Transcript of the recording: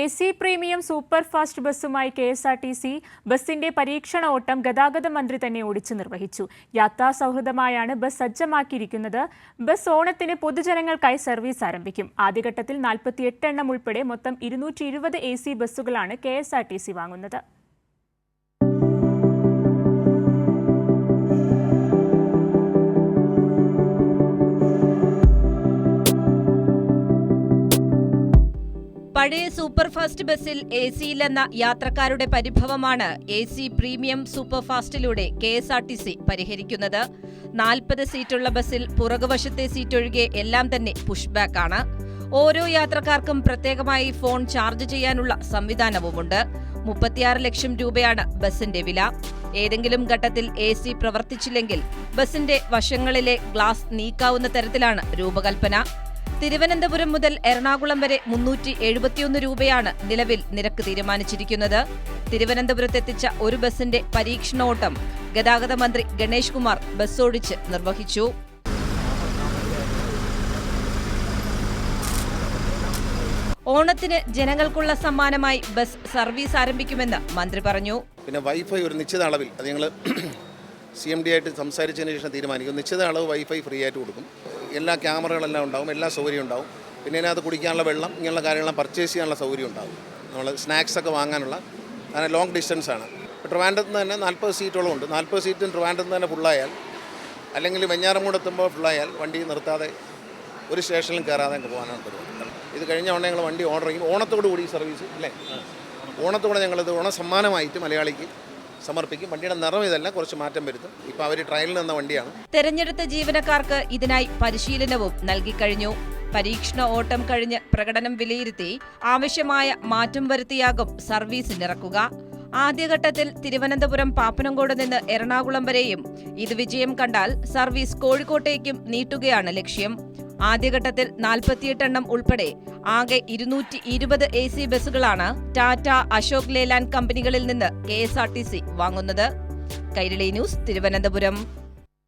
AC premium super fast ബസ്സുമായി KSRTC ബസിന്റെ പരീക്ഷണ ഓട്ടം ഗതാഗത മന്ത്രി തന്നെ ഓടിച്ചു നിർവഹിച്ചു. യാത്രാ സൗഹൃദമായാണ് ബസ് സജ്ജമാക്കിയിരിക്കുന്നത്. ബസ് ഓണത്തിന് പൊതുജനങ്ങൾക്കായി സർവീസ് ആരംഭിക്കും. ആദ്യഘട്ടത്തിൽ 48 എണ്ണം ഉൾപ്പെടെ മൊത്തം 220 AC ബസ്സുകളാണ് KSRTC വാങ്ങുന്നത്. പഴയ സൂപ്പർ ഫാസ്റ്റ് ബസ്സിൽ AC ഇല്ലെന്ന യാത്രക്കാരുടെ പരിഭവമാണ് AC പ്രീമിയം സൂപ്പർ ഫാസ്റ്റിലൂടെ KSRTC പരിഹരിക്കുന്നത്. 40 സീറ്റുള്ള ബസ്സിൽ പുറകുവശത്തെ സീറ്റ് ഒഴികെ എല്ലാം തന്നെ പുഷ് ബാക്ക് ആണ്. ഓരോ യാത്രക്കാർക്കും പ്രത്യേകമായി ഫോൺ ചാർജ് ചെയ്യാനുള്ള സംവിധാനവുമുണ്ട്. 36 ലക്ഷം രൂപയാണ് ബസിന്റെ വില. ഏതെങ്കിലും ഘട്ടത്തിൽ AC പ്രവർത്തിച്ചില്ലെങ്കിൽ ബസിന്റെ വശങ്ങളിലെ ഗ്ലാസ് നീക്കാവുന്ന തരത്തിലാണ് രൂപകൽപ്പന. തിരുവനന്തപുരം മുതൽ എറണാകുളം വരെ 371 രൂപയാണ് നിലവിൽ നിരക്ക് തീരുമാനിച്ചിരിക്കുന്നത്. തിരുവനന്തപുരത്തെത്തിച്ച ഒരു ബസിന്റെ പരീക്ഷണോട്ടം ഗതാഗത മന്ത്രി ഗണേഷ് കുമാർ ബസ്സോടിച്ച് നിർവഹിച്ചു. ഓണത്തിന് ജനങ്ങൾക്കുള്ള സമ്മാനമായി ബസ് സർവീസ് ആരംഭിക്കുമെന്ന് മന്ത്രി പറഞ്ഞു. പിന്നെ വൈഫൈ ഒരു നിശ്ചിത അളവിൽ അത് ഞങ്ങൾ CMD ആയിട്ട് സംസാരിച്ചതിന് ശേഷം തീരുമാനിക്കും. നിശ്ചിത അളവ് വൈഫൈ ഫ്രീ ആയിട്ട് കൊടുക്കും. എല്ലാ ക്യാമറകളെല്ലാം ഉണ്ടാവും, എല്ലാ സൗകര്യം ഉണ്ടാവും. പിന്നെ അതിനകത്ത് കുടിക്കാനുള്ള വെള്ളം ഇങ്ങനെയുള്ള കാര്യങ്ങളെല്ലാം പർച്ചേസ് ചെയ്യാനുള്ള സൗകര്യം ഉണ്ടാവും. നമ്മൾ സ്നാക്സൊക്കെ വാങ്ങാനുള്ള അങ്ങനെ ലോങ് ഡിസ്റ്റൻസാണ്. ഇപ്പോൾ ട്രിവാൻഡ്രത്ത് നിന്ന് തന്നെ 40 സീറ്റോളം ഉണ്ട്. 40 സീറ്റും ട്രിവാൻഡ്രത്ത് തന്നെ ഫുള്ളായാൽ അല്ലെങ്കിൽ വെഞ്ഞാറമൂട് എത്തുമ്പോൾ ഫുള്ളായാൽ വണ്ടി നിർത്താതെ ഒരു സ്റ്റേഷനിലും കയറാതെ അങ്ങ് പോകാനാണ് പരിപാടി. ഇത് കഴിഞ്ഞ ഉടനെ ഞങ്ങൾ വണ്ടി ഓർഡർ ചെയ്യും. ഓണത്തോടു കൂടി സർവീസ് അല്ലേ, ഓണത്തോടെ ഞങ്ങളിത് ഓണസമ്മാനമായിട്ട് മലയാളിക്ക് സമർപ്പിക്കും. വണ്ടിയുടെ നിറം ഇതെല്ലാം കുറച്ച് മാറ്റം വരുത്തും. ഇപ്പൊ അവർ ട്രയലിൽ നിന്ന വണ്ടിയാണ്. തെരഞ്ഞെടുത്ത ജീവനക്കാർക്ക് ഇതിനായി പരിശീലനവും നൽകിക്കഴിഞ്ഞു. പരീക്ഷണ ഓട്ടം കഴിഞ്ഞ് പ്രകടനം വിലയിരുത്തി ആവശ്യമായ മാറ്റം വരുത്തിയാകും സർവീസിനിറക്കുക. ആദ്യഘട്ടത്തിൽ തിരുവനന്തപുരം പാപ്പനംകോട് നിന്ന് എറണാകുളം വരെയും ഇത് വിജയം കണ്ടാൽ സർവീസ് കോഴിക്കോട്ടേക്കും നീട്ടുകയാണ് ലക്ഷ്യം. ആദ്യഘട്ടത്തിൽ 48 എണ്ണം ഉൾപ്പെടെ ആകെ 220 AC ബസ്സുകളാണ് ടാറ്റ, അശോക് ലേലാൻഡ് കമ്പനികളിൽ നിന്ന് KSRTC വാങ്ങുന്നത്. കൈരളി ന്യൂസ്, തിരുവനന്തപുരം.